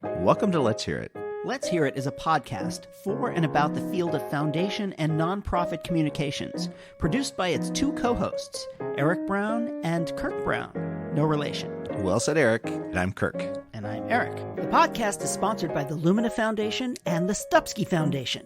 Welcome to Let's Hear It. Let's Hear It is a podcast for and about the field of foundation and nonprofit communications, produced by its two co-hosts, Eric Brown and Kirk Brown. No relation. Well said, Eric. And I'm Kirk. And I'm Eric. The podcast is sponsored by the Lumina Foundation and the Stupski Foundation.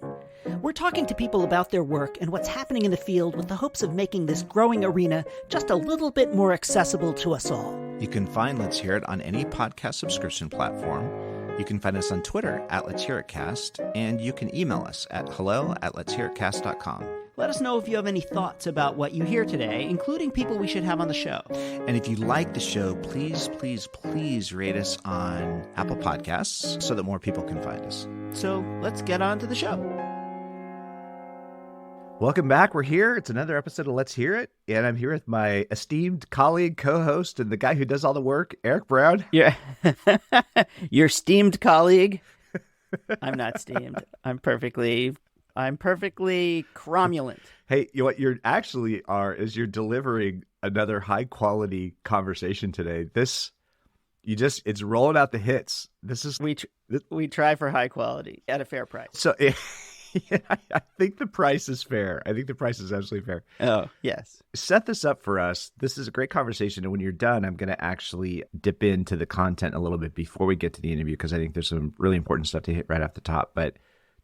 We're talking to people about their work and what's happening in the field with the hopes of making this growing arena just a little bit more accessible to us all. You can find Let's Hear It on any podcast subscription platform. You can find us on Twitter at Let's Hear It Cast, and you can email us at hello@letshearitcast.com. Let us know if you have any thoughts about what you hear today, including people we should have on the show. And if you like the show, please rate us on Apple Podcasts so that more people can find us. So let's get on to the show. Welcome back. We're here. It's another episode of Let's Hear It. And I'm here with my esteemed colleague, co-host, and the guy who does all the work, Eric Brown. Yeah. Your steamed colleague. I'm not steamed. I'm perfectly cromulent. Hey, what you're actually is you're delivering another high quality conversation today. It's rolling out the hits. We try for high quality at a fair price. So I think the price is fair. I think the price is absolutely fair. Oh, yes. Set this up for us. This is a great conversation. And when you're done, I'm going to actually dip into the content a little bit before we get to the interview, because I think there's some really important stuff to hit right off the top. But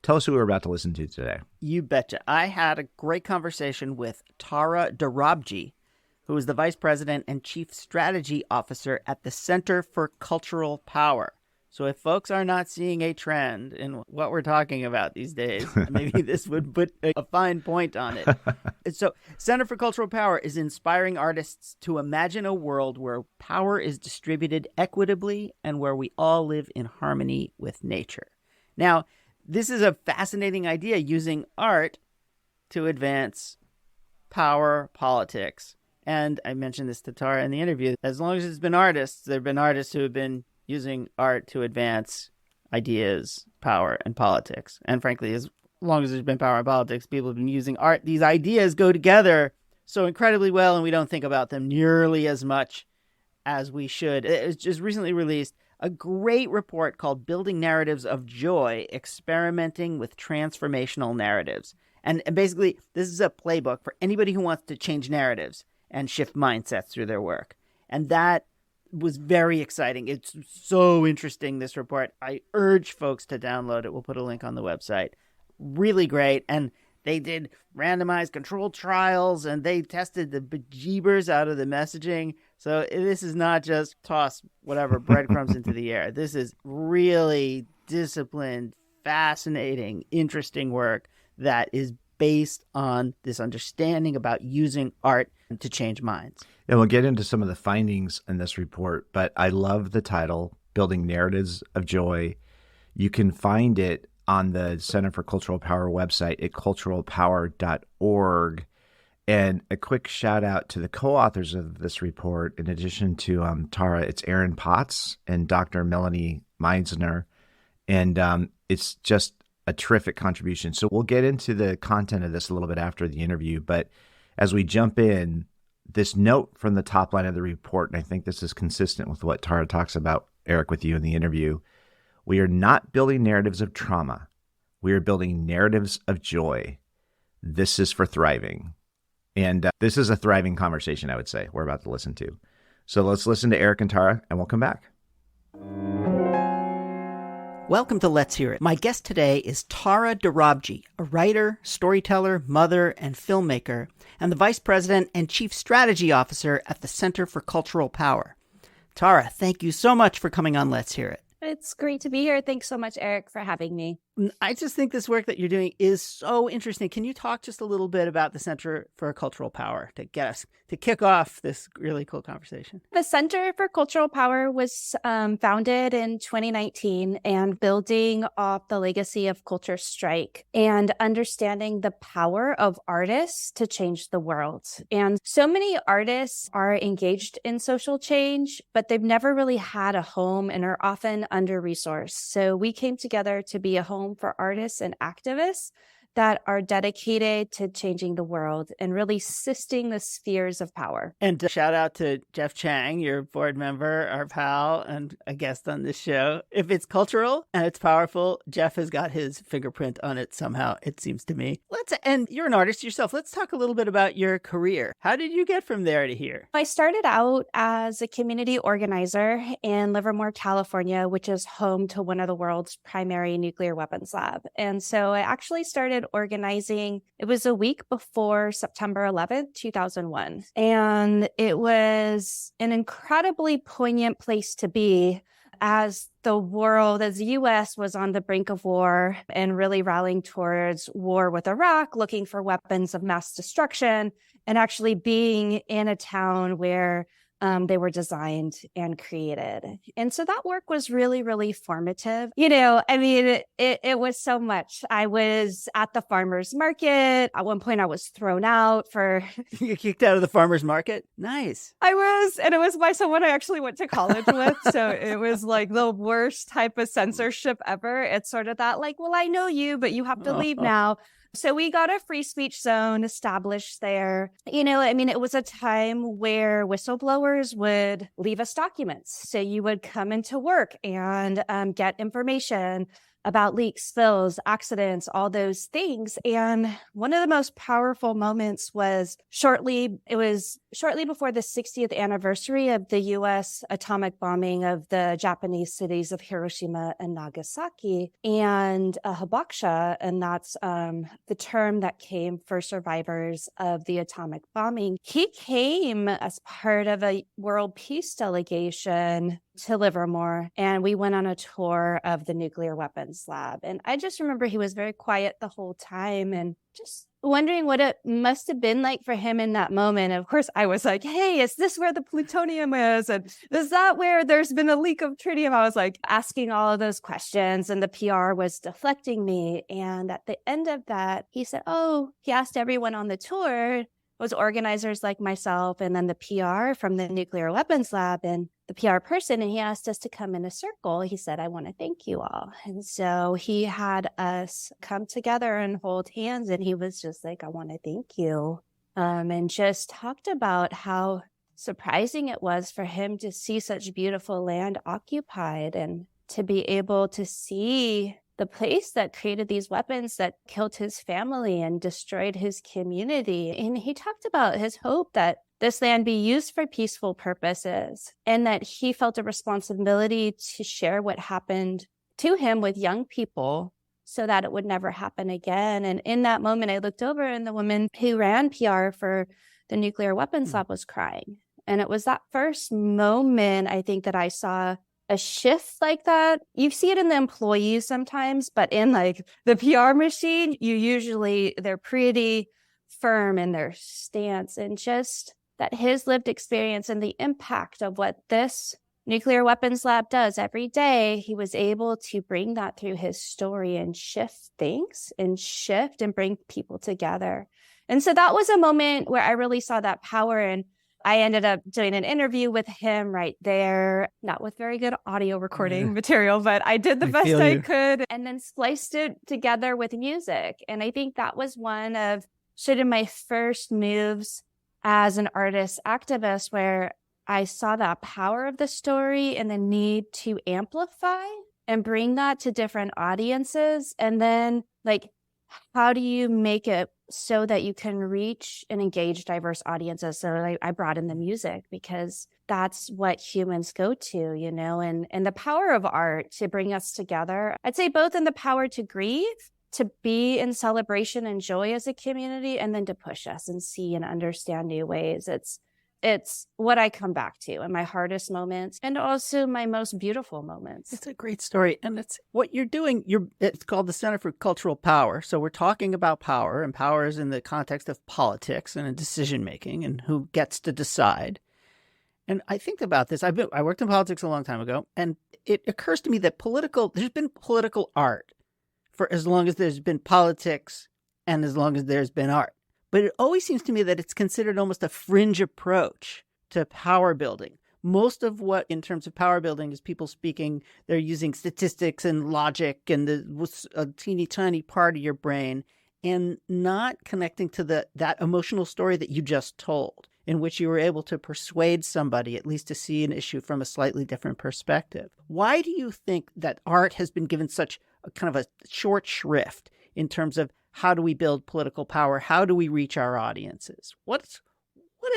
tell us who we're about to listen to today. You betcha. I had a great conversation with Tara Dorabji, who is the Vice President and Chief Strategy Officer at the Center for Cultural Power. So if folks are not seeing a trend in what we're talking about these days, maybe this would put a fine point on it. So Center for Cultural Power is inspiring artists to imagine a world where power is distributed equitably and where we all live in harmony with nature. Now, this is a fascinating idea, using art to advance power politics. And I mentioned this to Tara in the interview. As long as it's been artists, there have been artists who have been using art to advance ideas, power, and politics. And frankly, as long as there's been power and politics, people have been using art. These ideas go together so incredibly well, and we don't think about them nearly as much as we should. It was just recently released a great report called Building Narratives of Joy, Experimenting with Transformational Narratives. And basically, this is a playbook for anybody who wants to change narratives and shift mindsets through their work. And that was very exciting. It's so interesting, this report. I urge folks to download it. We'll put a link on the website. Really great. And they did randomized controlled trials, and they tested the bejeebers out of the messaging. So this is not just toss whatever breadcrumbs into the air. This is really disciplined, fascinating, interesting work that is based on this understanding about using art to change minds. And we'll get into some of the findings in this report, but I love the title, Building Narratives of Joy. You can find it on the Center for Cultural Power website at culturalpower.org. And a quick shout out to the co-authors of this report. In addition to Tara, it's Erin Potts and Dr. Melanie Meinzer. And it's just a terrific contribution. So we'll get into the content of this a little bit after the interview. But as we jump in, this note from the top line of the report, and I think this is consistent with what Tara talks about, Eric, with you in the interview, we are not building narratives of trauma. We are building narratives of joy. This is for thriving. And this is a thriving conversation, I would say, we're about to listen to. So let's listen to Eric and Tara, and we'll come back. Welcome to Let's Hear It. My guest today is Tara Dorabji, a writer, storyteller, mother, and filmmaker, and the Vice President and Chief Strategy Officer at the Center for Cultural Power. Tara, thank you so much for coming on Let's Hear It. It's great to be here. Thanks so much, Eric, for having me. I just think this work that you're doing is so interesting. Can you talk just a little bit about the Center for Cultural Power to get us to kick off this really cool conversation? The Center for Cultural Power was founded in 2019, and building off the legacy of Culture Strike and understanding the power of artists to change the world. And so many artists are engaged in social change, but they've never really had a home and are often under-resourced. So we came together to be a home for artists and activists that are dedicated to changing the world and really assisting the spheres of power. And shout out to Jeff Chang, your board member, our pal, and a guest on this show. If it's cultural and it's powerful, Jeff has got his fingerprint on it somehow, it seems to me. And you're an artist yourself. Let's talk a little bit about your career. How did you get from there to here? I started out as a community organizer in Livermore, California, which is home to one of the world's primary nuclear weapons lab. And so I actually started organizing, it was a week before September 11th, 2001. And it was an incredibly poignant place to be as the U.S. was on the brink of war and really rallying towards war with Iraq, looking for weapons of mass destruction, and actually being in a town where they were designed and created. And so that work was really, really formative. It was so much. I was at the farmer's market. At one point I was thrown out for... You kicked out of the farmer's market? Nice. I was, and it was by someone I actually went to college with. So it was like the worst type of censorship ever. It's sort of that like, well, I know you, but you have to leave now. So we got a free speech zone established there. It was a time where whistleblowers would leave us documents. So you would come into work and get information about leaks, spills, accidents, all those things. And one of the most powerful moments was shortly before the 60th anniversary of the U.S. atomic bombing of the Japanese cities of Hiroshima and Nagasaki, and hibakusha, and that's the term that came for survivors of the atomic bombing. He came as part of a world peace delegation to Livermore, and we went on a tour of the nuclear weapons lab. And I just remember he was very quiet the whole time and just wondering what it must have been like for him in that moment. Of course, I was like, hey, is this where the plutonium is? And is that where there's been a leak of tritium? I was like asking all of those questions, and the PR was deflecting me. And at the end of that, he said, he asked everyone on the tour, was organizers like myself, and then the PR from the nuclear weapons lab and the PR person, and he asked us to come in a circle. He said, I want to thank you all. And so he had us come together and hold hands, and he was just like, I want to thank you. And just talked about how surprising it was for him to see such beautiful land occupied and to be able to see the place that created these weapons that killed his family and destroyed his community. And he talked about his hope that this land be used for peaceful purposes, and that he felt a responsibility to share what happened to him with young people so that it would never happen again. And in that moment, I looked over, and the woman who ran PR for the nuclear weapons lab was crying. And it was that first moment, I think, that I saw a shift like that. You see it in the employees sometimes, but in like the PR machine, they're pretty firm in their stance, and just that his lived experience and the impact of what this nuclear weapons lab does every day, he was able to bring that through his story and shift things and bring people together. And so that was a moment where I really saw that power. And I ended up doing an interview with him right there, not with very good audio recording material, but I did the best I could, and then spliced it together with music. And I think that was one of sort of my first moves as an artist activist, where I saw that power of the story and the need to amplify and bring that to different audiences. And then, like, how do you make it so that you can reach and engage diverse audiences? So I brought in the music because that's what humans go to, and the power of art to bring us together. I'd say both in the power to grieve, to be in celebration and joy as a community, and then to push us and see and understand new ways. It's what I come back to in my hardest moments and also my most beautiful moments. It's a great story. And it's what you're doing. It's called the Center for Cultural Power. So we're talking about power, and power is in the context of politics and decision making and who gets to decide. And I think about this. I worked in politics a long time ago, and it occurs to me that there's been political art for as long as there's been politics and as long as there's been art. But it always seems to me that it's considered almost a fringe approach to power building. Most of what, in terms of power building, is people speaking, they're using statistics and logic and a teeny tiny part of your brain. and not connecting to that emotional story that you just told, in which you were able to persuade somebody at least to see an issue from a slightly different perspective. Why do you think that art has been given such a kind of a short shrift in terms of how do we build political power? How do we reach our audiences? What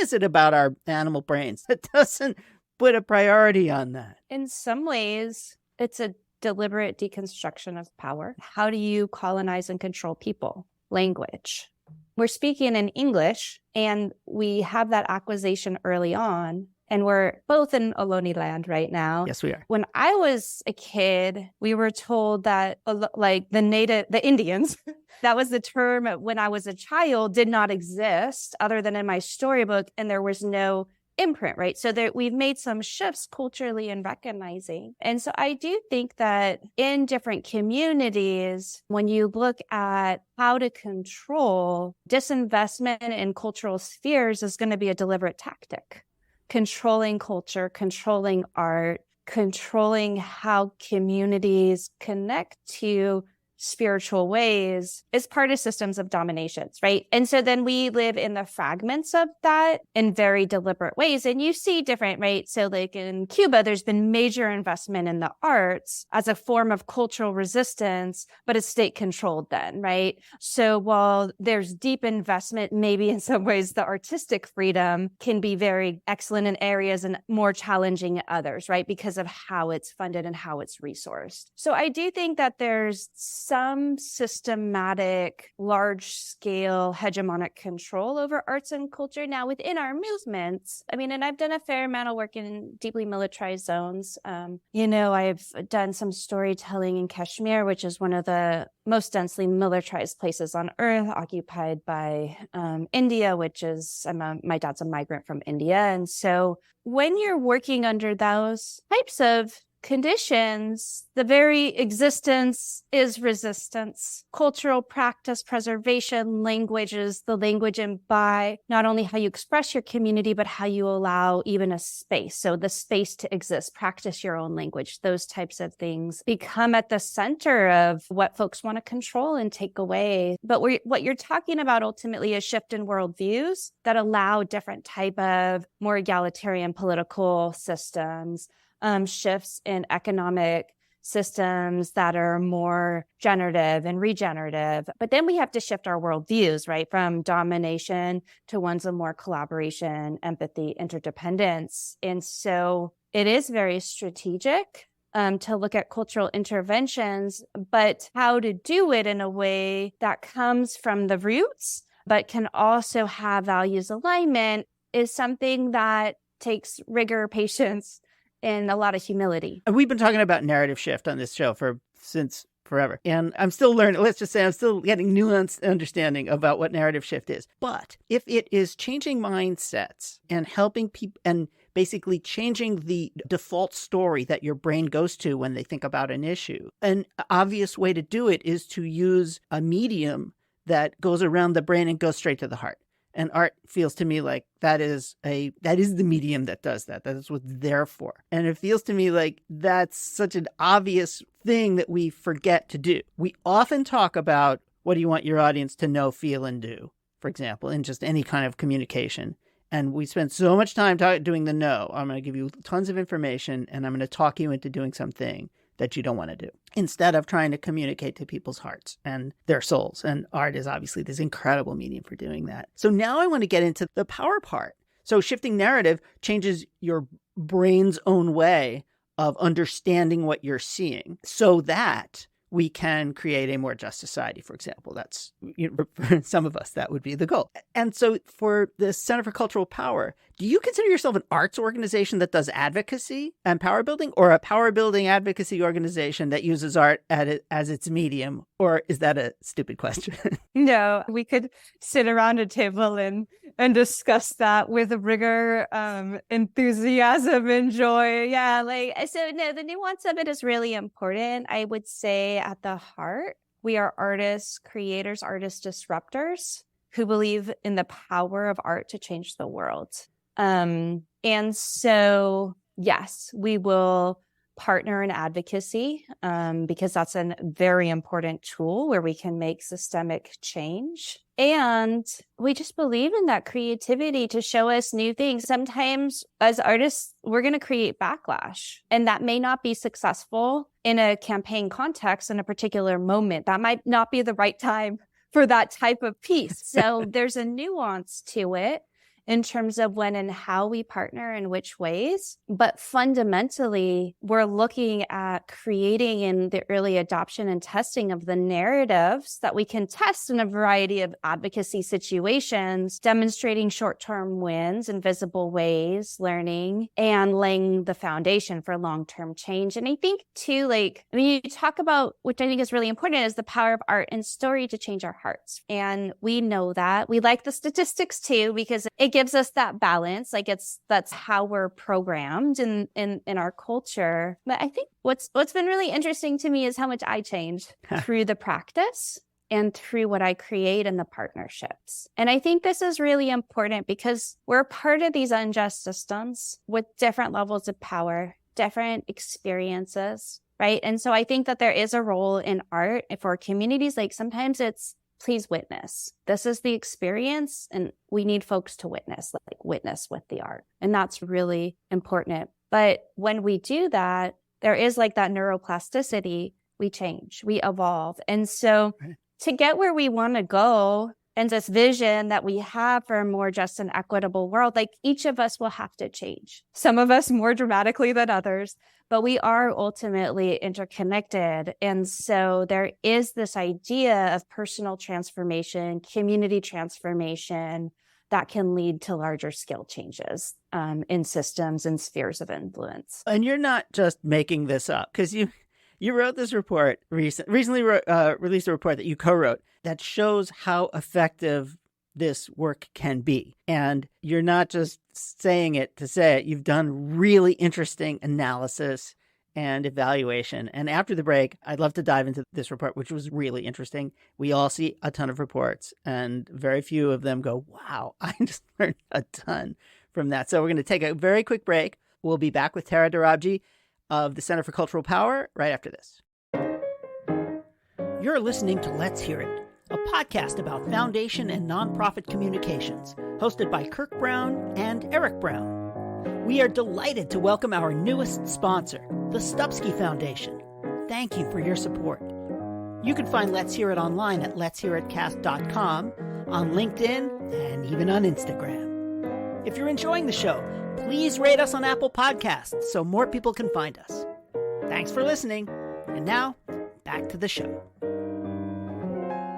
is it about our animal brains that doesn't put a priority on that? In some ways, it's a deliberate deconstruction of power. How do you colonize and control people? Language. We're speaking in English, and we have that acquisition early on. And we're both in Ohlone land right now. Yes, we are. When I was a kid, we were told that like the Indians, that was the term when I was a child, did not exist other than in my storybook, and there was no imprint, right? So we've made some shifts culturally in recognizing. And so I do think that in different communities, when you look at how to control disinvestment in cultural spheres is going to be a deliberate tactic. Controlling culture, controlling art, controlling how communities connect to spiritual ways is part of systems of dominations, right? And so then we live in the fragments of that in very deliberate ways. And you see different, right? So like in Cuba, there's been major investment in the arts as a form of cultural resistance, but it's state controlled then, right? So while there's deep investment, maybe in some ways the artistic freedom can be very excellent in areas and more challenging in others, right? Because of how it's funded and how it's resourced. So I do think that there's some systematic, large-scale hegemonic control over arts and culture. Now, within our movements, I mean, and I've done a fair amount of work in deeply militarized zones. I've done some storytelling in Kashmir, which is one of the most densely militarized places on earth, occupied by India, which is, my dad's a migrant from India. And so when you're working under those types of conditions, the very existence is resistance. Cultural practice, preservation, languages, the language by not only how you express your community, but how you allow even a space. So the space to exist, practice your own language, those types of things become at the center of what folks want to control and take away. But what you're talking about ultimately is shift in worldviews that allow different type of more egalitarian political systems, shifts in economic systems that are more generative and regenerative. But then we have to shift our worldviews, right? From domination to ones of more collaboration, empathy, interdependence. And so it is very strategic to look at cultural interventions, but how to do it in a way that comes from the roots, but can also have values alignment is something that takes rigor, patience, and a lot of humility. We've been talking about narrative shift on this show since forever. And I'm still learning, let's just say I'm still getting nuanced understanding about what narrative shift is. But if it is changing mindsets and helping people and basically changing the default story that your brain goes to when they think about an issue, an obvious way to do it is to use a medium that goes around the brain and goes straight to the heart. And art feels to me like that is the medium that does that. That is what it's there for. And it feels to me like that's such an obvious thing that we forget to do. We often talk about what do you want your audience to know, feel, and do, for example, in just any kind of communication. And we spend so much time doing the no. I'm going to give you tons of information and I'm going to talk you into doing something that you don't want to do, instead of trying to communicate to people's hearts and their souls. And art is obviously this incredible medium for doing that. So now I want to get into the power part. So shifting narrative changes your brain's own way of understanding what you're seeing so that we can create a more just society, for example. That's, for some of us, that would be the goal. And so for the Center for Cultural Power, do you consider yourself an arts organization that does advocacy and power building, or a power building advocacy organization that uses art as its medium? Or is that a stupid question? No, we could sit around a table and discuss that with rigor, enthusiasm, and joy. Yeah, so no, the nuance of it is really important. I would say at the heart, we are artists, creators, artist disruptors who believe in the power of art to change the world. And so, yes, we will partner in advocacy, because that's a very important tool where we can make systemic change. And we just believe in that creativity to show us new things. Sometimes as artists, we're going to create backlash, and that may not be successful in a campaign context in a particular moment. That might not be the right time for that type of piece. So there's a nuance to it in terms of when and how we partner in which ways. But fundamentally, we're looking at creating in the early adoption and testing of the narratives that we can test in a variety of advocacy situations, demonstrating short-term wins in visible ways, learning, and laying the foundation for long-term change. And I think too, you talk about, which I think is really important, is the power of art and story to change our hearts. And we know that. We like the statistics too, because it gives us that balance. That's how we're programmed in our culture. But I think what's been really interesting to me is how much I changed through the practice and through what I create in the partnerships. And I think this is really important because we're part of these unjust systems with different levels of power, different experiences, right? And so I think that there is a role in art for communities. Sometimes it's, please witness. This is the experience, and we need folks to witness with the art. And that's really important. But when we do that, there is that neuroplasticity. We change, we evolve. And so to get where we want to go and this vision that we have for a more just and equitable world, each of us will have to change. Some of us more dramatically than others, but we are ultimately interconnected. And so there is this idea of personal transformation, community transformation that can lead to larger scale changes in systems and spheres of influence. And you're not just making this up, because you wrote this report recently released a report that you co-wrote that shows how effective this work can be. And you're not just saying it to say it. You've done really interesting analysis and evaluation. And after the break, I'd love to dive into this report, which was really interesting. We all see a ton of reports, and very few of them go, wow, I just learned a ton from that. So we're going to take a very quick break. We'll be back with Tara Dorabji of the Center for Cultural Power right after this. You're listening to Let's Hear It, a podcast about foundation and nonprofit communications, hosted by Kirk Brown and Eric Brown. We are delighted to welcome our newest sponsor, the Stupski Foundation. Thank you for your support. You can find Let's Hear It online at letshearitcast.com, on LinkedIn, and even on Instagram. If you're enjoying the show, please rate us on Apple Podcasts so more people can find us. Thanks for listening. And now, back to the show.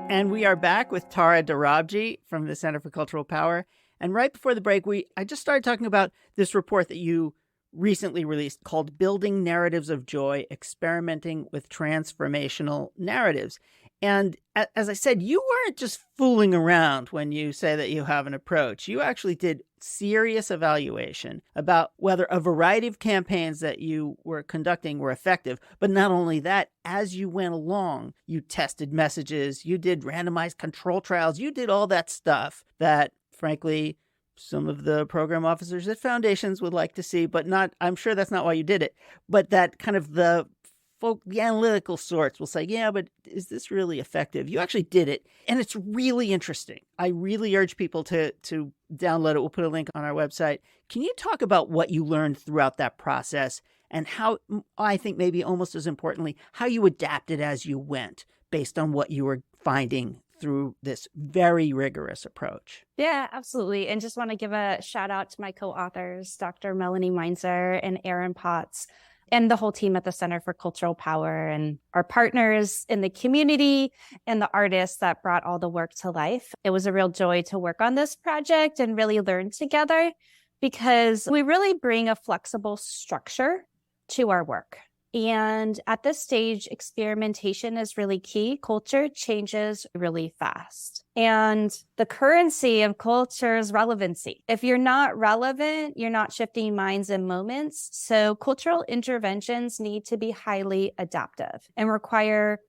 And we are back with Tara Dorabji from the Center for Cultural Power. And right before the break, I just started talking about this report that you recently released called Building Narratives of Joy, Experimenting with Transformational Narratives. And as I said, you weren't just fooling around when you say that you have an approach. You actually did serious evaluation about whether a variety of campaigns that you were conducting were effective. But not only that, as you went along, you tested messages, you did randomized control trials, you did all that stuff that, frankly, some of the program officers at foundations would like to see, but not, I'm sure that's not why you did it. But that kind of the analytical sorts will say, yeah, but is this really effective? You actually did it. And it's really interesting. I really urge people to download it. We'll put a link on our website. Can you talk about what you learned throughout that process and how, I think maybe almost as importantly, how you adapted as you went based on what you were finding through this very rigorous approach? Yeah, absolutely. And just want to give a shout out to my co-authors, Dr. Melanie Meinzer and Erin Potts, and the whole team at the Center for Cultural Power, and our partners in the community and the artists that brought all the work to life. It was a real joy to work on this project and really learn together, because we really bring a flexible structure to our work. And at this stage, experimentation is really key. Culture changes really fast. And the currency of culture is relevancy. If you're not relevant, you're not shifting minds and moments. So cultural interventions need to be highly adaptive and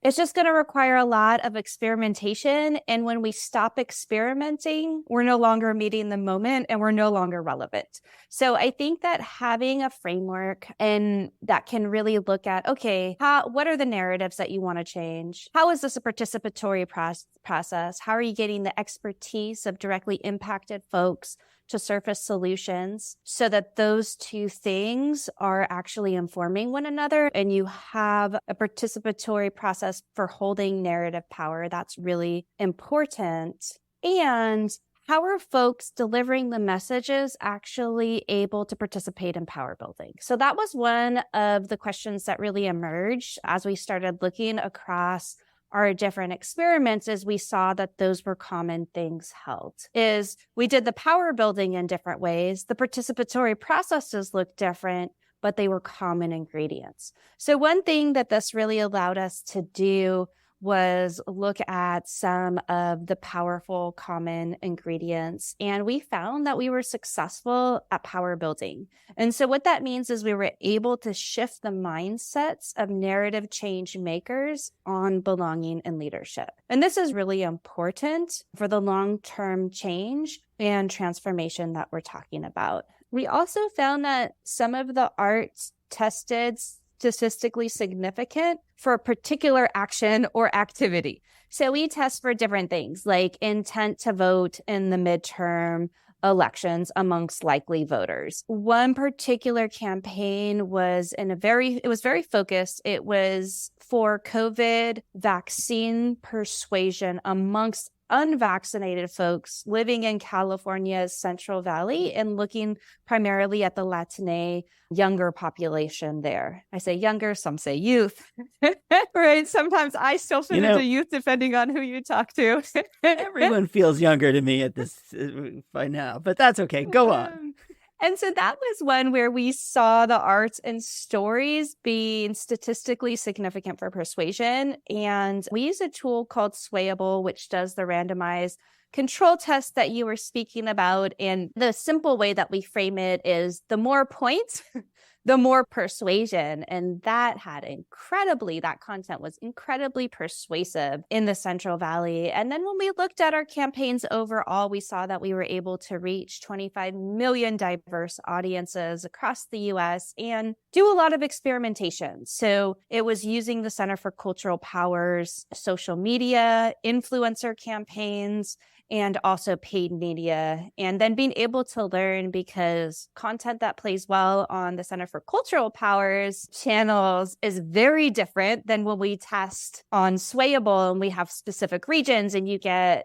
it's just going to require a lot of experimentation. And when we stop experimenting, we're no longer meeting the moment and we're no longer relevant. So I think that having a framework and that can really look at, okay, what are the narratives that you want to change? How is this a participatory process? How are you getting the expertise of directly impacted folks to surface solutions so that those two things are actually informing one another and you have a participatory process for holding narrative power? That's really important. And how are folks delivering the messages actually able to participate in power building? So that was one of the questions that really emerged as we started looking across our different experiments. As we saw that those were common things held. Is we did the power building in different ways. The participatory processes looked different, but they were common ingredients. So one thing that this really allowed us to do was look at some of the powerful common ingredients. And we found that we were successful at power building. And so what that means is we were able to shift the mindsets of narrative change makers on belonging and leadership. And this is really important for the long-term change and transformation that we're talking about. We also found that some of the arts tested statistically significant for a particular action or activity. So we test for different things like intent to vote in the midterm elections amongst likely voters. One particular campaign was it was very focused. It was for COVID vaccine persuasion amongst unvaccinated folks living in California's Central Valley and looking primarily at the Latino younger population there. I say younger, some say youth, right? Sometimes I still fit into youth depending on who you talk to. Everyone feels younger to me at this by now, but that's okay. Go on. And so that was one where we saw the arts and stories being statistically significant for persuasion. And we use a tool called Swayable, which does the randomized control test that you were speaking about. And the simple way that we frame it is the more points, the more persuasion. And that content was incredibly persuasive in the Central Valley. And then when we looked at our campaigns overall, we saw that we were able to reach 25 million diverse audiences across the US and do a lot of experimentation. So it was using the Center for Cultural Power's social media, influencer campaigns, and also paid media, and then being able to learn because content that plays well on the Center for Cultural Power's channels is very different than when we test on Swayable and we have specific regions and you get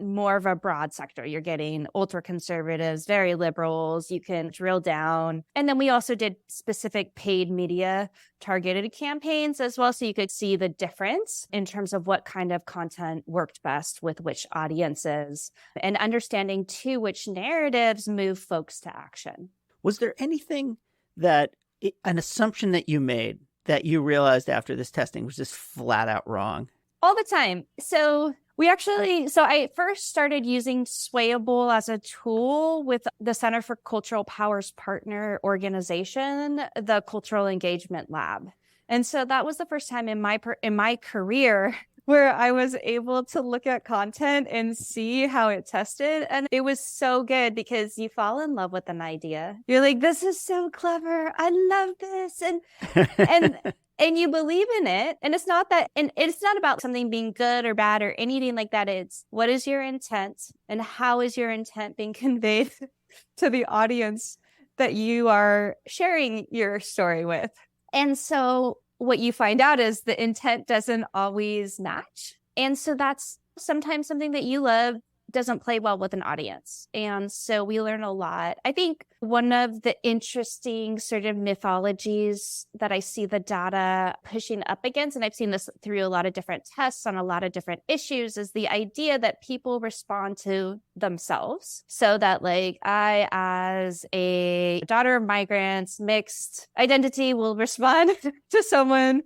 more of a broad sector. You're getting ultra conservatives, very liberals. You can drill down. And then we also did specific paid media targeted campaigns as well. So you could see the difference in terms of what kind of content worked best with which audiences and understanding too, which narratives move folks to action. Was there anything an assumption that you made that you realized after this testing was just flat out wrong? All the time. So I first started using Swayable as a tool with the Center for Cultural Power's partner organization, the Cultural Engagement Lab. And so that was the first time in my career where I was able to look at content and see how it tested. And it was so good because you fall in love with an idea. You're like, this is so clever. I love this. And you believe in it. And it's not about something being good or bad or anything like that. It's what is your intent and how is your intent being conveyed to the audience that you are sharing your story with. And so what you find out is the intent doesn't always match. And so that's sometimes something that you love doesn't play well with an audience. And so we learn a lot. I think one of the interesting sort of mythologies that I see the data pushing up against, and I've seen this through a lot of different tests on a lot of different issues, is the idea that people respond to themselves. So that like I, as a daughter of migrants, mixed identity, will respond to someone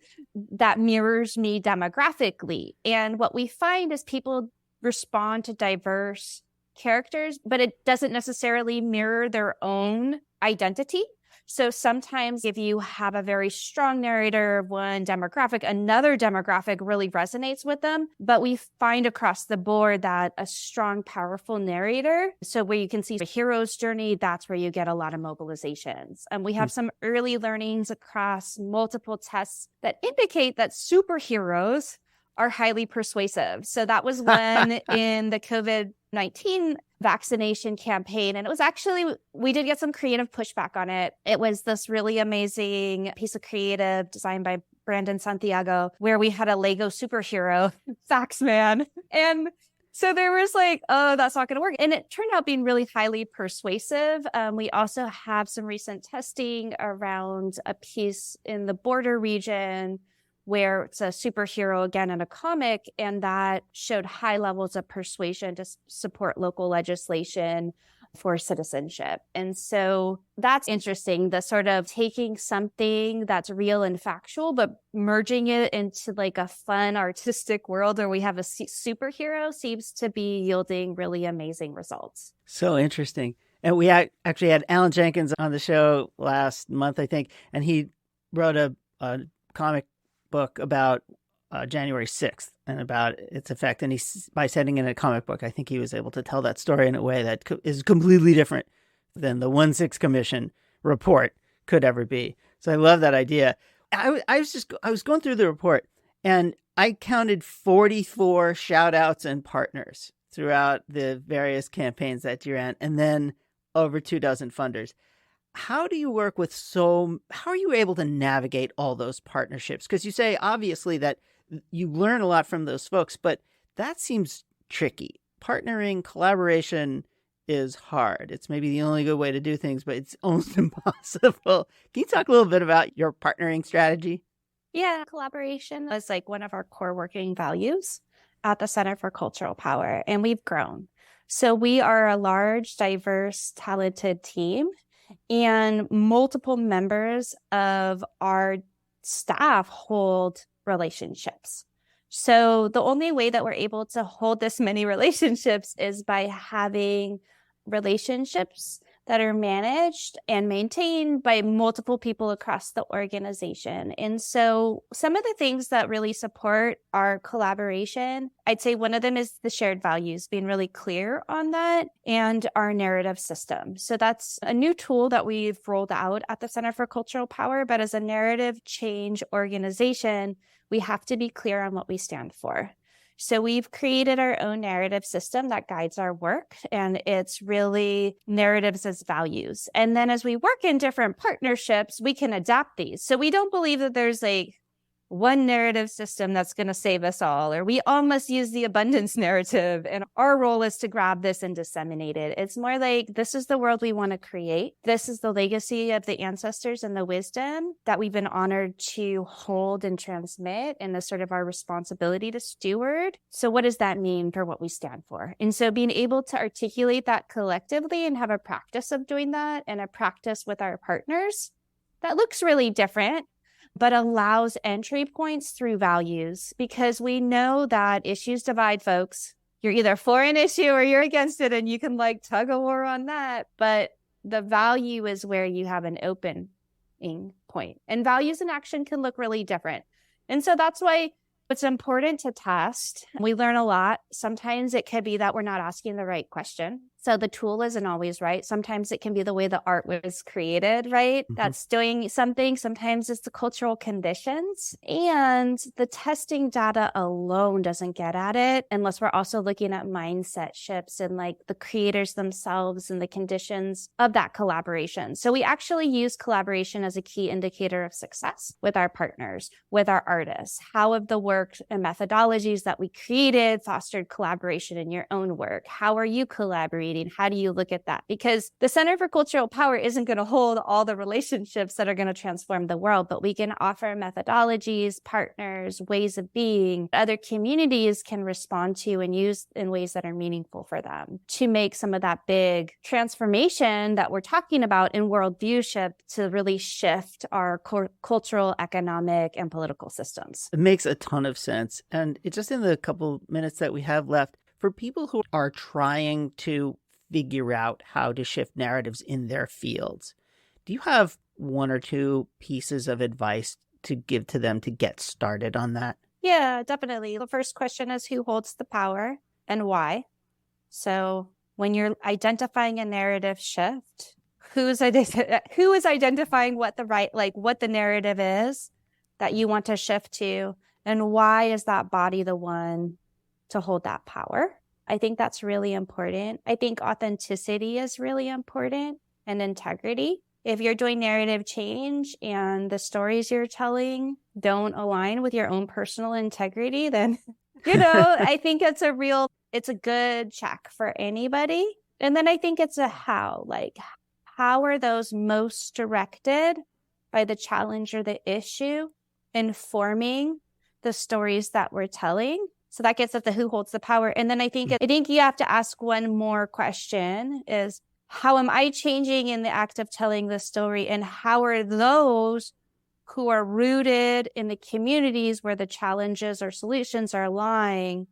that mirrors me demographically. And what we find is people respond to diverse characters, but it doesn't necessarily mirror their own identity. So sometimes if you have a very strong narrator of one demographic, another demographic really resonates with them. But we find across the board that a strong, powerful narrator, so where you can see the hero's journey, that's where you get a lot of mobilizations. And we have some early learnings across multiple tests that indicate that superheroes are highly persuasive. So that was one in the COVID-19 vaccination campaign. And it was actually, we did get some creative pushback on it. It was this really amazing piece of creative designed by Brandon Santiago, where we had a Lego superhero, Vax Man. And so there was like, oh, that's not going to work. And it turned out being really highly persuasive. We also have some recent testing around a piece in the border region where it's a superhero again in a comic, and that showed high levels of persuasion to support local legislation for citizenship. And so that's interesting, the sort of taking something that's real and factual, but merging it into like a fun artistic world where we have a superhero seems to be yielding really amazing results. So interesting. And we actually had Alan Jenkins on the show last month, I think, and he wrote a comic book about January 6th and about its effect. And by setting in a comic book, I think he was able to tell that story in a way that is completely different than the 1/6 Commission report could ever be. So I love that idea. I was going through the report and I counted 44 shout outs and partners throughout the various campaigns that you ran, and then over 24 funders. How do you work with how are you able to navigate all those partnerships? Because you say obviously that you learn a lot from those folks, but that seems tricky. Partnering, collaboration is hard. It's maybe the only good way to do things, but it's almost impossible. Can you talk a little bit about your partnering strategy? Yeah, collaboration is like one of our core working values at the Center for Cultural Power, and we've grown. So we are a large, diverse, talented team, and multiple members of our staff hold relationships. So the only way that we're able to hold this many relationships is by having relationships that are managed and maintained by multiple people across the organization. And so some of the things that really support our collaboration, I'd say one of them is the shared values, being really clear on that, and our narrative system. So that's a new tool that we've rolled out at the Center for Cultural Power. But as a narrative change organization, we have to be clear on what we stand for. So we've created our own narrative system that guides our work, and it's really narratives as values. And then as we work in different partnerships, we can adapt these. So we don't believe that there's like one narrative system that's going to save us all, or we all must use the abundance narrative and our role is to grab this and disseminate it. It's more like, this is the world we want to create. This is the legacy of the ancestors and the wisdom that we've been honored to hold and transmit, and the sort of our responsibility to steward. So what does that mean for what we stand for? And so being able to articulate that collectively and have a practice of doing that, and a practice with our partners that looks really different, but allows entry points through values, because we know that issues divide folks. You're either for an issue or you're against it, and you can like tug a war on that. But the value is where you have an opening point, and values in action can look really different. And so that's why it's important to test. We learn a lot. Sometimes it could be that we're not asking the right question. So the tool isn't always right. Sometimes it can be the way the art was created, right? Mm-hmm. That's doing something. Sometimes it's the cultural conditions. And the testing data alone doesn't get at it unless we're also looking at mindset shifts and like the creators themselves and the conditions of that collaboration. So we actually use collaboration as a key indicator of success with our partners, with our artists. How have the work and methodologies that we created fostered collaboration in your own work? How are you collaborating? How do you look at that? Because the Center for Cultural Power isn't going to hold all the relationships that are going to transform the world, but we can offer methodologies, partners, ways of being other communities can respond to and use in ways that are meaningful for them to make some of that big transformation that we're talking about in worldview shift to really shift our cultural, economic, and political systems. It makes a ton of sense. And it's just in the couple minutes that we have left, For people who are trying to figure out how to shift narratives in their fields, do you have one or two pieces of advice to give to them to get started on that? Yeah, definitely. The first question is who holds the power and why? So when you're identifying a narrative shift, who is identifying what the narrative is that you want to shift to, and why is that body the one to hold that power? I think that's really important. I think authenticity is really important, and integrity. If you're doing narrative change and the stories you're telling don't align with your own personal integrity, then, I think it's a good check for anybody. And then I think it's a how, how are those most directed by the challenge or the issue informing the stories that we're telling? So that gets at the who holds the power. And then I think you have to ask one more question is, how am I changing in the act of telling the story? And how are those who are rooted in the communities where the challenges or solutions are lying,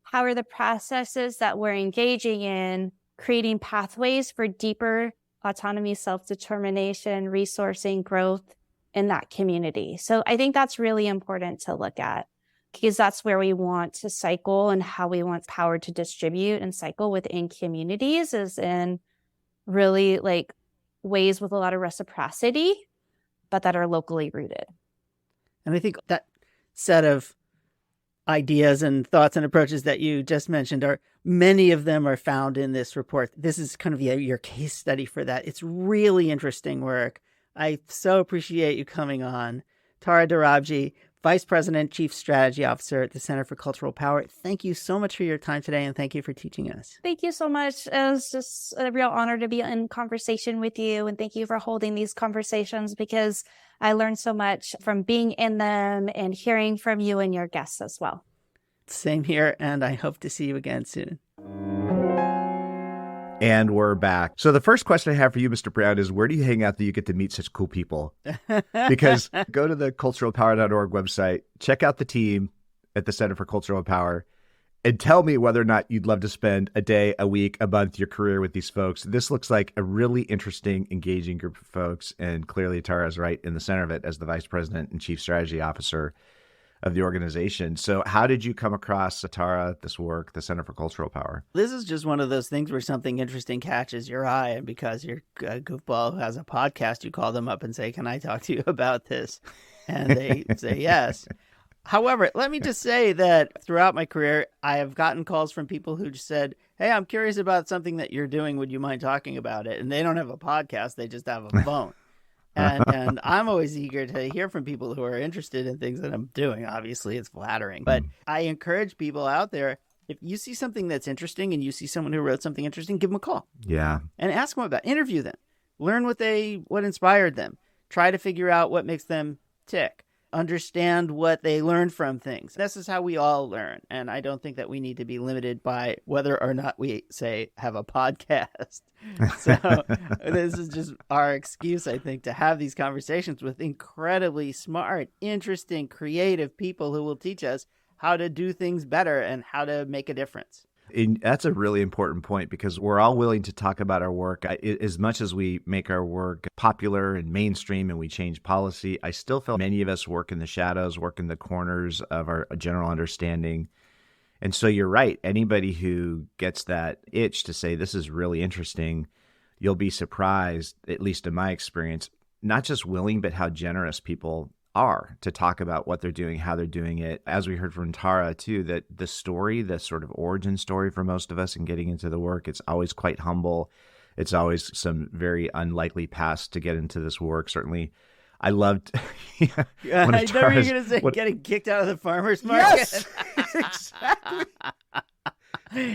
how are the processes that we're engaging in creating pathways for deeper autonomy, self-determination, resourcing, growth in that community? So I think that's really important to look at, because that's where we want to cycle, and how we want power to distribute and cycle within communities is in really ways with a lot of reciprocity, but that are locally rooted. And I think that set of ideas and thoughts and approaches that you just mentioned many of them are found in this report. This is kind of your case study for that. It's really interesting work. I so appreciate you coming on. Tara Dorabji, Vice President, Chief Strategy Officer at the Center for Cultural Power. Thank you so much for your time today, and thank you for teaching us. Thank you so much. It was just a real honor to be in conversation with you, and thank you for holding these conversations, because I learned so much from being in them and hearing from you and your guests as well. Same here, and I hope to see you again soon. And we're back. So the first question I have for you, Mr. Brown, is where do you hang out that you get to meet such cool people? Because go to the culturalpower.org website, check out the team at the Center for Cultural Power, and tell me whether or not you'd love to spend a day, a week, a month, your career with these folks. This looks like a really interesting, engaging group of folks. And clearly Tara's right in the center of it as the Vice President and Chief Strategy Officer of the organization. So how did you come across, Tara, this work, the Center for Cultural Power? This is just one of those things where something interesting catches your eye, and because you're a goofball who has a podcast, you call them up and say, can I talk to you about this? And they say yes. However, let me just say that throughout my career, I have gotten calls from people who just said, hey, I'm curious about something that you're doing. Would you mind talking about it? And they don't have a podcast. They just have a phone. And I'm always eager to hear from people who are interested in things that I'm doing. Obviously, it's flattering. But I encourage people out there, if you see something that's interesting and you see someone who wrote something interesting, give them a call. Yeah. And ask them about it. Interview them. Learn what inspired them. Try to figure out what makes them tick. Understand what they learned from things. This is how we all learn. And I don't think that we need to be limited by whether or not we, say, have a podcast. So this is just our excuse, I think, to have these conversations with incredibly smart, interesting, creative people who will teach us how to do things better and how to make a difference. And that's a really important point, because we're all willing to talk about our work. As much as we make our work popular and mainstream and we change policy, I still feel many of us work in the shadows, work in the corners of our general understanding. And so you're right. Anybody who gets that itch to say, this is really interesting, you'll be surprised, at least in my experience, not just willing, but how generous people are to talk about what they're doing, how they're doing it. As we heard from Tara too, that the story, the sort of origin story for most of us in getting into the work, it's always quite humble. It's always some very unlikely past to get into this work. Certainly, I loved. I know you were going to say getting kicked out of the farmer's market. Yes, exactly.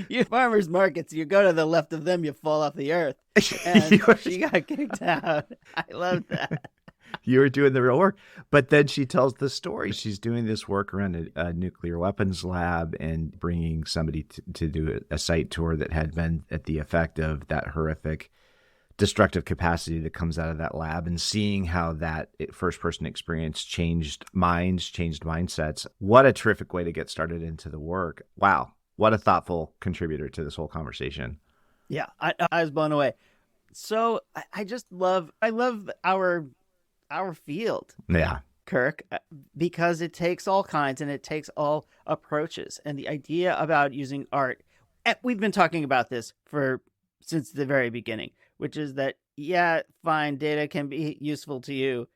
You farmers markets, you go to the left of them, you fall off the earth. And she got kicked out. I love that. You were doing the real work. But then she tells the story. She's doing this work around a nuclear weapons lab and bringing somebody to do a site tour that had been at the effect of that horrific destructive capacity that comes out of that lab, and seeing how that first-person experience changed minds, changed mindsets. What a terrific way to get started into the work. Wow. What a thoughtful contributor to this whole conversation. Yeah, I was blown away. So I love our field, Yeah. Kirk, because it takes all kinds and it takes all approaches. And the idea about using art, we've been talking about this since the very beginning, which is that, yeah, fine, data can be useful to you,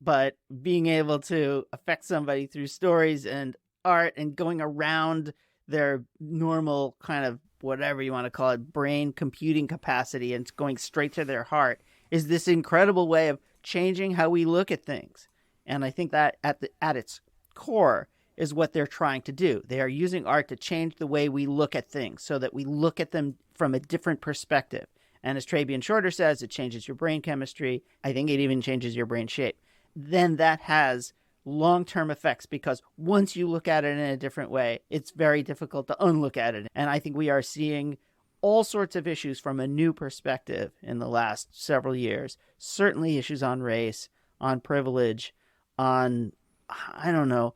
but being able to affect somebody through stories and art and going around their normal kind of whatever you want to call it, brain computing capacity and going straight to their heart is this incredible way of changing how we look at things. And I think that at its core is what they're trying to do. They are using art to change the way we look at things so that we look at them from a different perspective. And as Trabian Shorter says, it changes your brain chemistry. I think it even changes your brain shape. Then that has long-term effects because once you look at it in a different way, it's very difficult to unlook at it. And I think we are seeing all sorts of issues from a new perspective in the last several years. Certainly issues on race, on privilege, on, I don't know,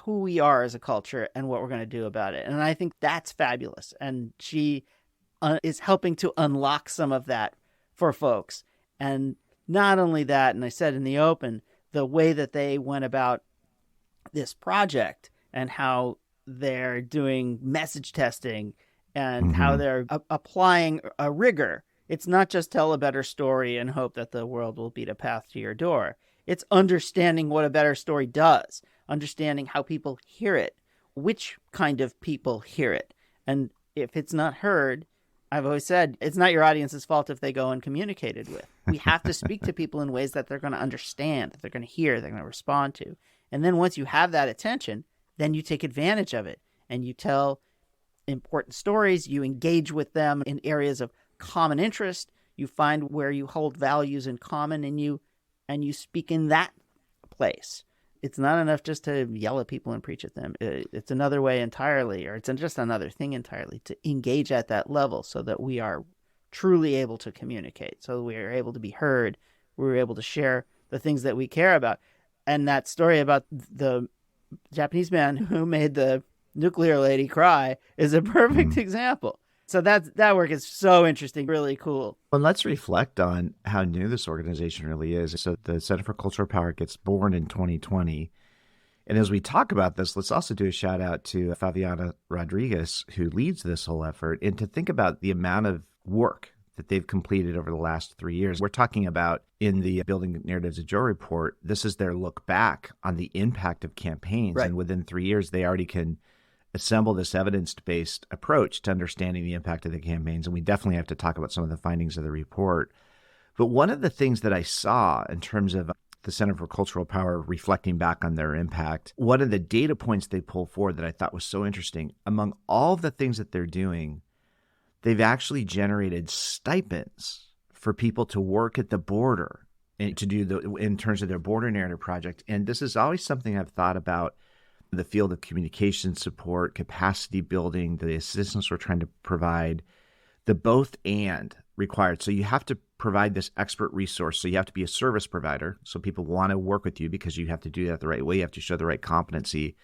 who we are as a culture and what we're going to do about it. And I think that's fabulous. And she is helping to unlock some of that for folks. And not only that, and I said in the open, the way that they went about this project and how they're doing message testing and how they're applying a rigor. It's not just tell a better story and hope that the world will beat a path to your door. It's understanding what a better story does, understanding how people hear it, which kind of people hear it. And if it's not heard, I've always said, it's not your audience's fault if they go uncommunicated with. We have to speak to people in ways that they're going to understand, that they're going to hear, they're going to respond to. And then once you have that attention, then you take advantage of it and you tell important stories, you engage with them in areas of common interest, you find where you hold values in common and you speak in that place. It's not enough just to yell at people and preach at them. It's another way entirely, or it's just another thing entirely to engage at that level so that we are truly able to communicate, so we are able to be heard, we're able to share the things that we care about. And that story about the Japanese man who made the nuclear lady cry is a perfect example. So that work is so interesting, really cool. Well, let's reflect on how new this organization really is. So the Center for Cultural Power gets born in 2020. And as we talk about this, let's also do a shout out to Fabiana Rodriguez, who leads this whole effort, and to think about the amount of work that they've completed over the last 3 years. We're talking about in the Building Narratives of Joy report, this is their look back on the impact of campaigns. Right. And within 3 years, they already can assemble this evidence-based approach to understanding the impact of the campaigns. And we definitely have to talk about some of the findings of the report. But one of the things that I saw in terms of the Center for Cultural Power reflecting back on their impact, one of the data points they pulled forward that I thought was so interesting, among all of the things that they're doing, they've actually generated stipends for people to work at the border and to do in terms of their border narrative project. And this is always something I've thought about in the field of communication support, capacity building, the assistance we're trying to provide, the both and required. So you have to provide this expert resource. So you have to be a service provider. So people want to work with you because you have to do that the right way. You have to show the right competency.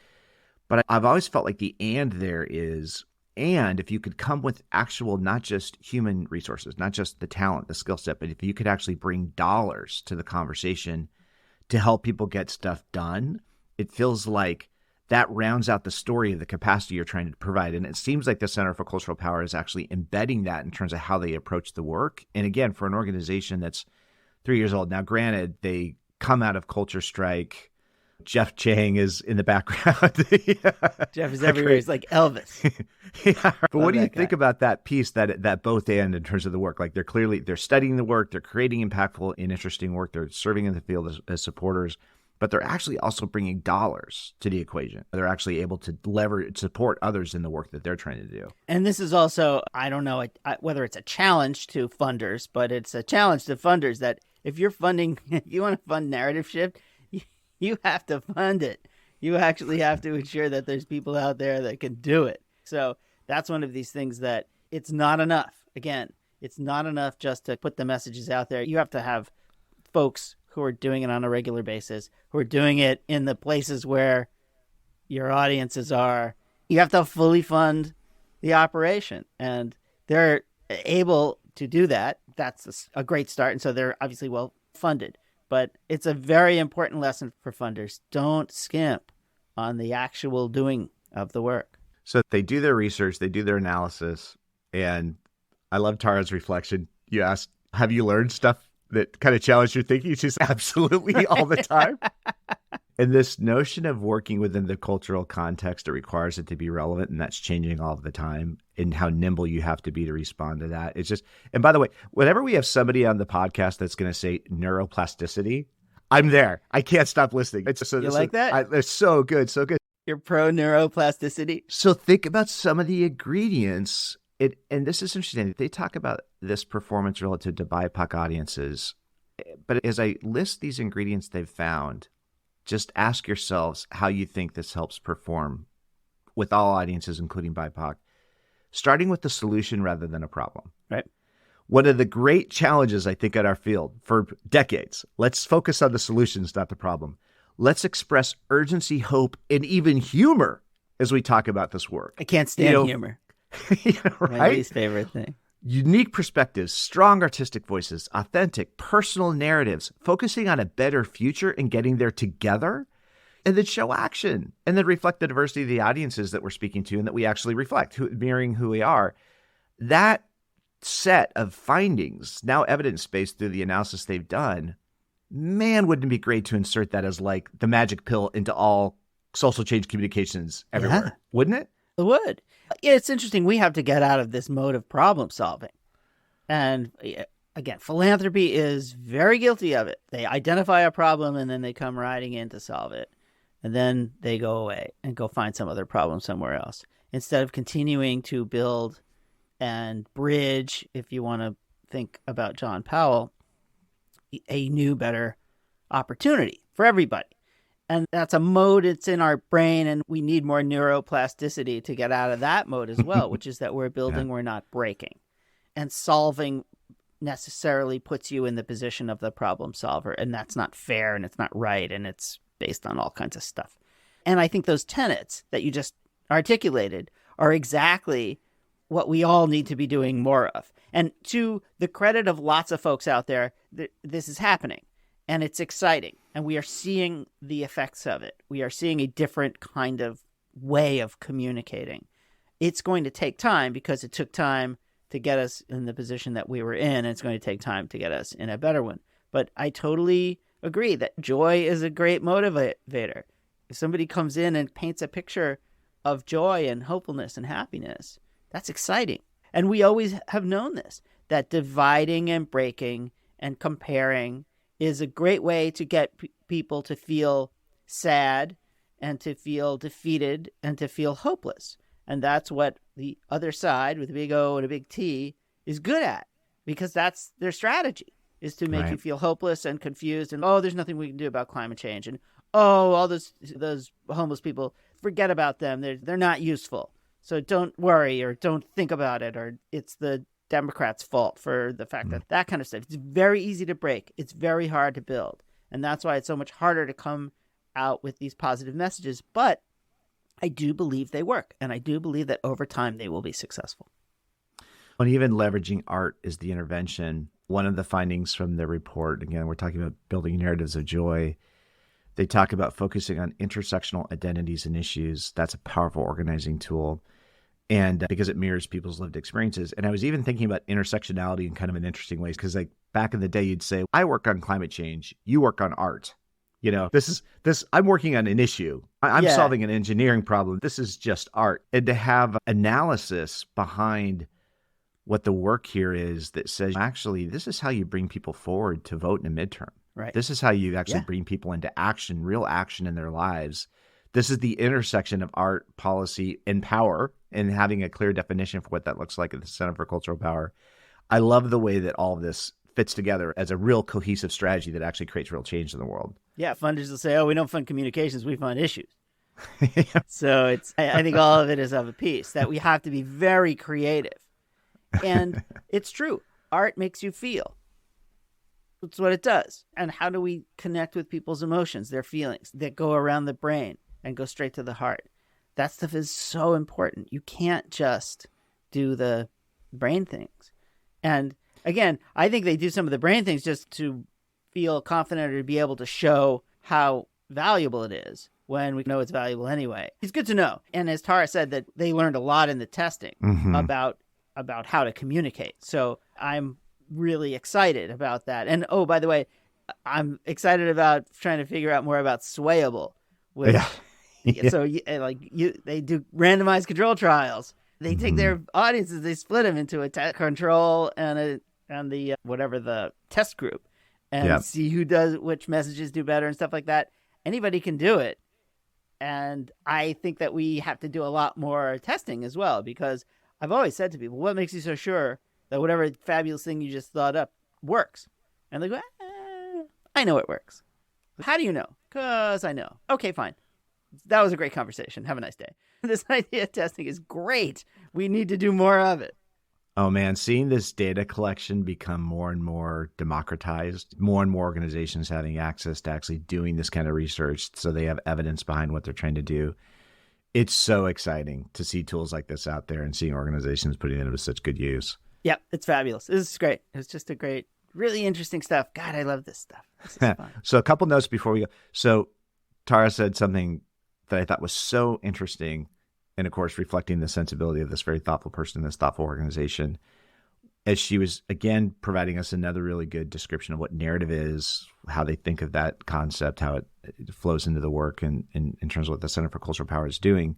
But I've always felt like the and there is, and if you could come with actual, not just human resources, not just the talent, the skill set, but if you could actually bring dollars to the conversation to help people get stuff done, it feels like that rounds out the story of the capacity you're trying to provide. And it seems like the Center for Cultural Power is actually embedding that in terms of how they approach the work. And again, for an organization that's 3 years old, now granted, they come out of Culture Strike. Jeff Chang is in the background. Jeff is everywhere. He's like Elvis. Yeah. But what do you think about that piece, that both and in terms of the work? Like they're studying the work, they're creating impactful and interesting work, they're serving in the field as supporters, but they're actually also bringing dollars to the equation. They're actually able to support others in the work that they're trying to do. And this is also, I don't know whether it's a challenge to funders, but it's a challenge to funders that if you're funding, if you want to fund narrative shift, you have to fund it. You actually have to ensure that there's people out there that can do it. So that's one of these things that it's not enough. Again, it's not enough just to put the messages out there. You have to have folks who are doing it on a regular basis, who are doing it in the places where your audiences are. You have to fully fund the operation. And they're able to do that. That's a great start. And so they're obviously well funded. But it's a very important lesson for funders. Don't skimp on the actual doing of the work. So they do their research, they do their analysis. And I love Tara's reflection. You asked, have you learned stuff that kind of challenged your thinking? She's absolutely all the time. And this notion of working within the cultural context, it requires it to be relevant, and that's changing all the time, and how nimble you have to be to respond to that. It's just, and by the way, whenever we have somebody on the podcast that's going to say neuroplasticity, I'm there. I can't stop listening. It's so, you like that? It's so good, so good. You're pro neuroplasticity. So think about some of the ingredients. And this is interesting. They talk about this performance relative to BIPOC audiences. But as I list these ingredients they've found, just ask yourselves how you think this helps perform with all audiences, including BIPOC, starting with the solution rather than a problem. Right. One of the great challenges, I think, at our field for decades, let's focus on the solutions, not the problem. Let's express urgency, hope, and even humor as we talk about this work. I can't stand humor. Right? My least favorite thing. Unique perspectives, strong artistic voices, authentic, personal narratives, focusing on a better future and getting there together, and then show action, and then reflect the diversity of the audiences that we're speaking to and that we actually reflect, mirroring who we are. That set of findings, now evidence-based through the analysis they've done, man, wouldn't it be great to insert that as like the magic pill into all social change communications everywhere? Yeah. Wouldn't it? It would. Yeah, it's interesting. We have to get out of this mode of problem solving. And again, philanthropy is very guilty of it. They identify a problem and then they come riding in to solve it. And then they go away and go find some other problem somewhere else. Instead of continuing to build and bridge, if you want to think about John Powell, a new, better opportunity for everybody. And that's a mode, it's in our brain, and we need more neuroplasticity to get out of that mode as well, which is that we're building, we're not breaking. And solving necessarily puts you in the position of the problem solver, and that's not fair, and it's not right, and it's based on all kinds of stuff. And I think those tenets that you just articulated are exactly what we all need to be doing more of. And to the credit of lots of folks out there, this is happening. And it's exciting. And we are seeing the effects of it. We are seeing a different kind of way of communicating. It's going to take time because it took time to get us in the position that we were in. And it's going to take time to get us in a better one. But I totally agree that joy is a great motivator. If somebody comes in and paints a picture of joy and hopefulness and happiness, that's exciting. And we always have known this, that dividing and breaking and comparing is a great way to get people to feel sad and to feel defeated and to feel hopeless. And that's what the other side with a big O and a big T is good at, because that's their strategy, is to make you feel hopeless and confused and, oh, there's nothing we can do about climate change. And, oh, all those homeless people, forget about them. They're not useful. So don't worry or don't think about it, or it's the Democrats' fault for the fact that kind of stuff. It's very easy to break. It's very hard to build. And that's why it's so much harder to come out with these positive messages. But I do believe they work. And I do believe that over time they will be successful. And even leveraging art is the intervention. One of the findings from the report, again, we're talking about building narratives of joy. They talk about focusing on intersectional identities and issues. That's a powerful organizing tool. And because it mirrors people's lived experiences. And I was even thinking about intersectionality in kind of an interesting ways, because like back in the day, you'd say, I work on climate change, you work on art. You know, I'm working on an issue. I'm solving an engineering problem. This is just art. And to have analysis behind what the work here is that says, actually, this is how you bring people forward to vote in a midterm. Right. This is how you actually bring people into action, real action in their lives. This is the intersection of art, policy, and power, and having a clear definition for what that looks like at the Center for Cultural Power. I love the way that all of this fits together as a real cohesive strategy that actually creates real change in the world. Yeah, funders will say, oh, we don't fund communications, we fund issues. So I think all of it is of a piece, that we have to be very creative. And it's true. Art makes you feel. That's what it does. And how do we connect with people's emotions, their feelings that go around the brain and go straight to the heart? that stuff is so important. You can't just do the brain things. And again, I think they do some of the brain things just to feel confident or to be able to show how valuable it is when we know it's valuable anyway. It's good to know. And as Tara said, that they learned a lot in the testing about how to communicate. So I'm really excited about that. And oh, by the way, I'm excited about trying to figure out more about swayable. So they do randomized control trials. They take their audiences, they split them into a control and the whatever the test group, and see who does which messages do better and stuff like that. Anybody can do it. And I think that we have to do a lot more testing as well, because I've always said to people, what makes you so sure that whatever fabulous thing you just thought up works? And they go, I know it works. How do you know? Because I know. Okay, fine. That was a great conversation. Have a nice day. This idea of testing is great. We need to do more of it. Oh, man, seeing this data collection become more and more democratized, more and more organizations having access to actually doing this kind of research so they have evidence behind what they're trying to do. It's so exciting to see tools like this out there and seeing organizations putting it into such good use. Yeah, it's fabulous. This is great. It's just a great, really interesting stuff. God, I love this stuff. This is fun. So a couple notes before we go. So Tara said something that I thought was so interesting, and of course, reflecting the sensibility of this very thoughtful person in this thoughtful organization, as she was, again, providing us another really good description of what narrative is, how they think of that concept, how it flows into the work, and in terms of what the Center for Cultural Power is doing.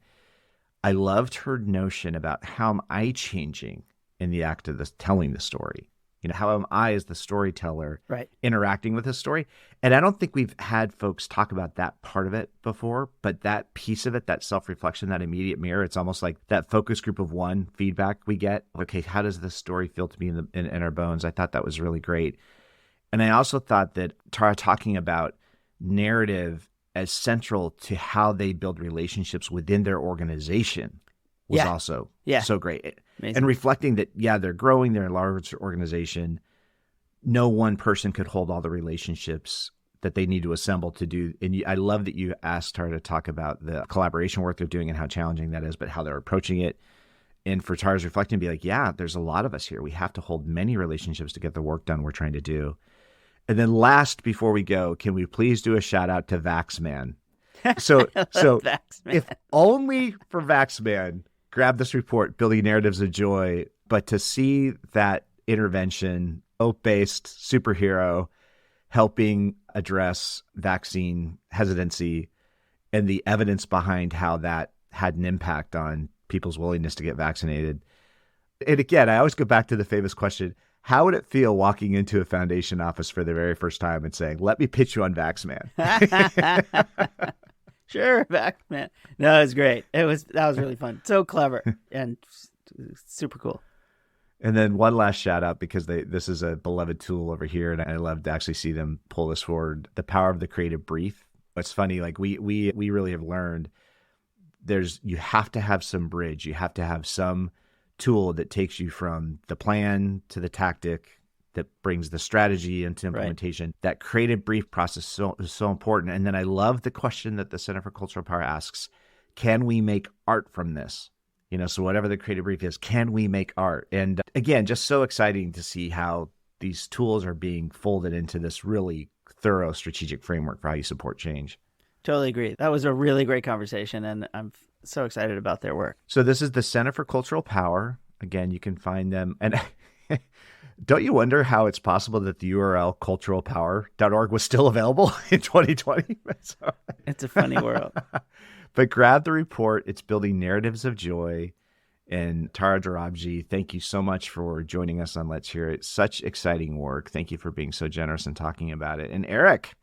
I loved her notion about how am I changing in the act of this, telling the story. You know, how am I as the storyteller interacting with the story? And I don't think we've had folks talk about that part of it before, but that piece of it, that self-reflection, that immediate mirror, it's almost like that focus group of one feedback we get. Okay, how does this story feel to me in our bones? I thought that was really great. And I also thought that Tara talking about narrative as central to how they build relationships within their organization was also so great. Amazing. And reflecting that, they're growing, they're a large organization. No one person could hold all the relationships that they need to assemble to do. And I love that you asked her to talk about the collaboration work they're doing and how challenging that is, but how they're approaching it. And for Tara's reflecting, be like, there's a lot of us here. We have to hold many relationships to get the work done we're trying to do. And then last, before we go, can we please do a shout out to Vax Man? So Vax Man. If only for Vax Man, grab this report, Building Narratives of Joy, but to see that intervention, hope-based superhero helping address vaccine hesitancy and the evidence behind how that had an impact on people's willingness to get vaccinated. And again, I always go back to the famous question, how would it feel walking into a foundation office for the very first time and saying, let me pitch you on Vax Man? Sure, Vax Man. No, it was great. That was really fun. So clever and super cool. And then one last shout out, because this is a beloved tool over here, and I love to actually see them pull this forward. The power of the creative brief. It's funny, like we really have learned you have to have some bridge. You have to have some tool that takes you from the plan to the tactic, that brings the strategy into implementation. Right. That creative brief process is so important. And then I love the question that the Center for Cultural Power asks, can we make art from this? You know, so whatever the creative brief is, can we make art? And again, just so exciting to see how these tools are being folded into this really thorough strategic framework for how you support change. Totally agree. That was a really great conversation, and I'm so excited about their work. So this is the Center for Cultural Power. Again, you can find them. And don't you wonder how it's possible that the URL culturalpower.org was still available in 2020? It's a funny world. But grab the report. It's Building Narratives of Joy. And Tara Dorabji, thank you so much for joining us on Let's Hear It. Such exciting work. Thank you for being so generous and talking about it. And Eric,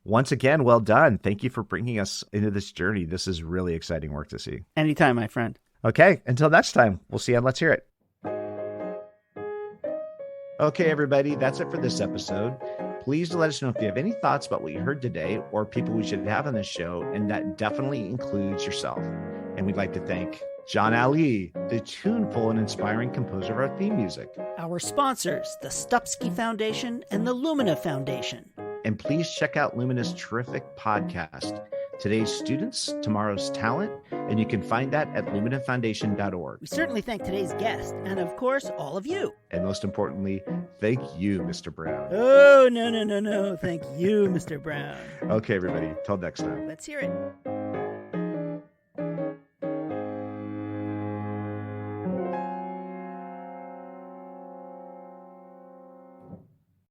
once again, well done. Thank you for bringing us into this journey. This is really exciting work to see. Anytime, my friend. Okay, until next time, we'll see you on Let's Hear It. Okay, everybody, that's it for this episode. Please let us know if you have any thoughts about what you heard today or people we should have on this show, and that definitely includes yourself. And we'd like to thank John Ali, the tuneful and inspiring composer of our theme music. Our sponsors, the Stupsky Foundation and the Lumina Foundation. And please check out Lumina's terrific podcast, Today's students, tomorrow's talent, and you can find that at luminafoundation.org. We certainly thank today's guest, and of course, all of you. And most importantly, thank you, Mr. Brown. Oh, no. Thank you, Mr. Brown. Okay, everybody. Till next time. Let's hear it.